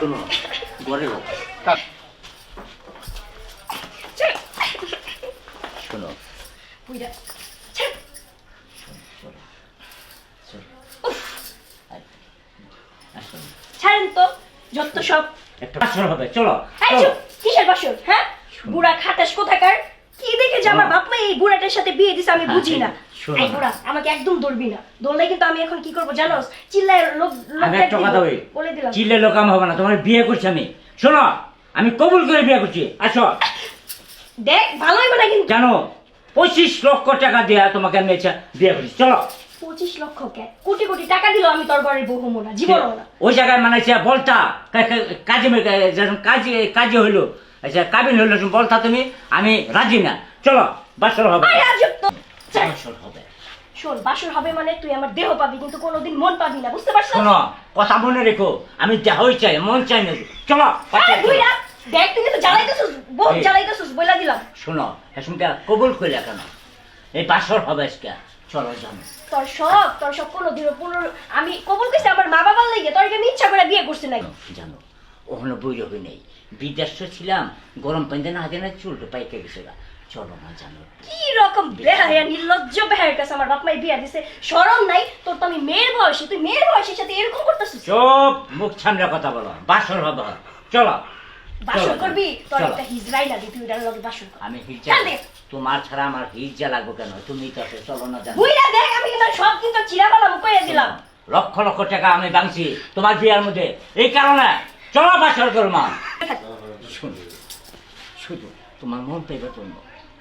শোনো ঘরে শোনো বুইড়া ছাড়েন তো যত সব একটা বাসর হবে চলো এই চুপ কিসের বাসর হ্যাঁ বুড়া খাটাস কোথাকার কি দেখে যে আমার বাপ মা এই বুড়াটার সাথে বিয়ে দিছে আমি বুঝি না এই বুড়া আমাকে একদম ধরবি না ধরলে কিন্তু আমি এখন কি করব জানোস চিল্লায় লোক আমি একটা কথা বলে দিলাম চিল্লে লোক আমি হবে না তোমার বিয়ে করছি আমি শোনো আমি কবুল করে বিয়ে করছি আসো দেখ ভালোই বলে কিন্তু জানো 25 লক্ষ টাকা দিয়ে তোমাকে আমি বিয়ে করছি চলো 25 লক্ষ কে কোটি কোটি টাকা দিলো আমি তোর ঘরের বউ হবো না জীবনও না ওই জায়গায় মানে বলতা কাজে যখন কাজে হইলো আচ্ছা কাবিন হইলো বলতা তুমি আমি রাজি না চলো বাসর হবে বাসর হবে শোন বাসর হবে মানে তুই আমার দেহ পাবি কিন্তু কোনোদিন মন পাবি না বুঝতে পারছিস শোনো কথা মনে রেখো আমি দেহই চাই মন চাই না চলো দেখ তুই তো জ্বালাইতেছিস বহুত জ্বালাইতেছিস বইলা দিলাম শোনো হেসুমটা কবুল কইলা কেন এই বাসর হবে আজকে চলো জানো তোর সব কোনোদিনও আমি কবুল কইছি আমার মা বাবার লাগি তোর আমি ইচ্ছা করে বিয়ে করছি না জানো ওখানে বই রবি নেই বিদেশ ছিলাম গরম পানিতে না হাতে না চুলটো পাইকে গেছে চলো না জানো কি রকম বেহায়া নির্লজ্জ বেহায়ের কাছে আমার বাপ মাই বিয়া দিছে শরম নাই তোর তো আমি মেয়ের বয়সী তুই মেয়ের বয়সের সাথে এরকম করতেছিস চুপ মুখ ছামড়া কথা বলো বাসর হবে চলো বাসর করবি তোর একটা হিজড়াই লাগে তুই ওটার লগে বাসর কর আমি হিজা তোমার ছাড়া আমার হিজা লাগবে কেন তুমি তো আছে চলো না জানো বুইরা দেখ আমি কিন্তু সব কিন্তু চিরাবালা কইয়া দিলাম লক্ষ লক্ষ টাকা আমি বাংছি তোমার বিয়ার মধ্যে এই কারণে চলো বাসর করো মা শুনো শুধু তোমার মন পেবে তুমি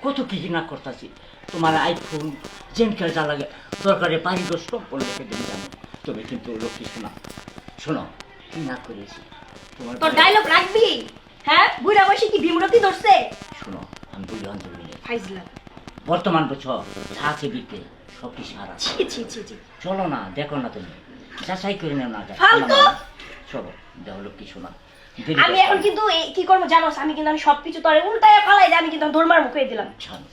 কত কি না করতেছি তোমার আইফোন জেনকার যা লাগে দরকারে বাড়িঘর সব বলে রেখে দিন জানো তুমি কিন্তু লক্ষ্মী শোনা শোনো কি না করেছি তোমার তোর ডায়লগ রাখবি হ্যাঁ বুইরা বয়সে কি বিমরতি ধরছে শোনো আমি বুঝে অন্তর ফাইজলা বর্তমান বছর যা আছে বিকে সব কিছু হারা ছি ছি ছি ছি চলো না দেখো না তুমি যাচাই করে নাও না ফালতু চলো দেখো লক্ষ্মী শোনা আমি এখন কিন্তু কি করবো জানোস আমি কিন্তু আমি সবকিছু তোরে উল্টায় ফালাই দিয়ে আমি কিন্তু ধর্মার মুখে দিলাম জানো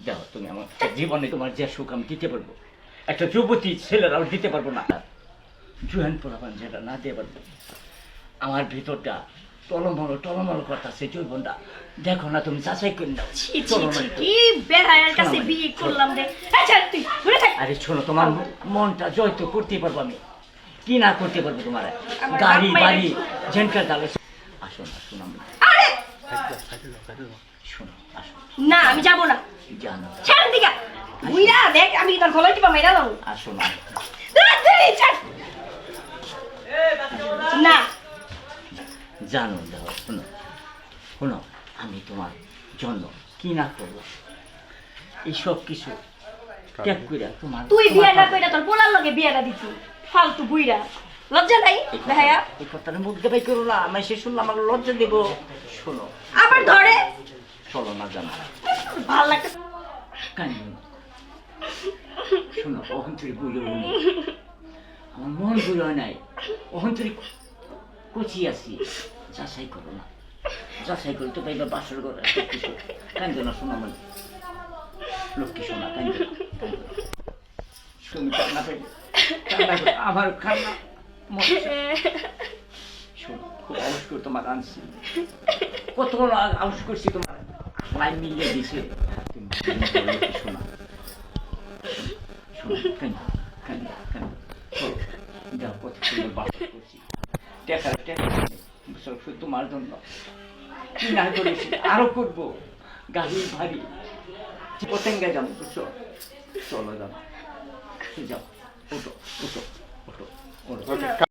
দেখো তুমি আমার জীবনে তোমার যে সুখ আমি দিতে পারবো একটা যুবতী ছেলেরাও দিতে পারবো না জুয়ান পোলাপান যেটা না দিতে পারবো আমার ভিতরটা টলমল করতেছে জৈবনটা দেখো না তুমি যাচাই করে নাও কি বেহায়ার কাছে বিয়ে করলাম রে আচ্ছা তুই ঘুরে থাক আরে শোনো তোমার মনটা জয় তো করতে পারবো আমি কি না করতে পারবো তোমার গাড়ি বাড়ি জেনকার দালে আসো না শোনো আরে শোনো আসো না আমি যাব না জানো ছাড় দিগা বুইরা দেখ আমি তোর গলায় টিপা মেরা দাও আসো না না জানো দেখো শোনো শোনো আমি তোমার জন্য কি না করবো এইসব কিছু ত্যাগ করে তোমার তুই বিয়া না কইরা তোর পোলার লগে বিয়াটা দিছি ফালতু বুইরা লজ্জা নাই ভাইয়া এই কথাটা মুখ দেবাই করো না আমি সে শুনলাম আমার লজ্জা দেবো শোনো আবার ধরে চলো না জানো ভাল লাগছে কান্দি শোনো অহন্তরী বুঝো আমার মন বুঝো নাই অহন্তরী কচি আছি যাচাই করো না যাচাই করি তো পাইবা বাসর করে কান্দ না শোনো মানে লক্ষ্মী শোনা কান্দ তুমি কান্না পাইবে আমার কান্না শোনো খুব আউস করে তোমার আনছি কত আউস করছি তোমার লাইন মিলিয়ে দিছে তুমি শোনা শোনো কান্দ কান্দ কান্দ যাও কত সুন্দর বাসর করছি টেকা তোমার জন্য কি না করেছি আরো করবো গাড়ি ভারী পতেঙ্গায় যাবো বুঝছো চলো যাবো যাও ওটো ওটো ওটো ওটো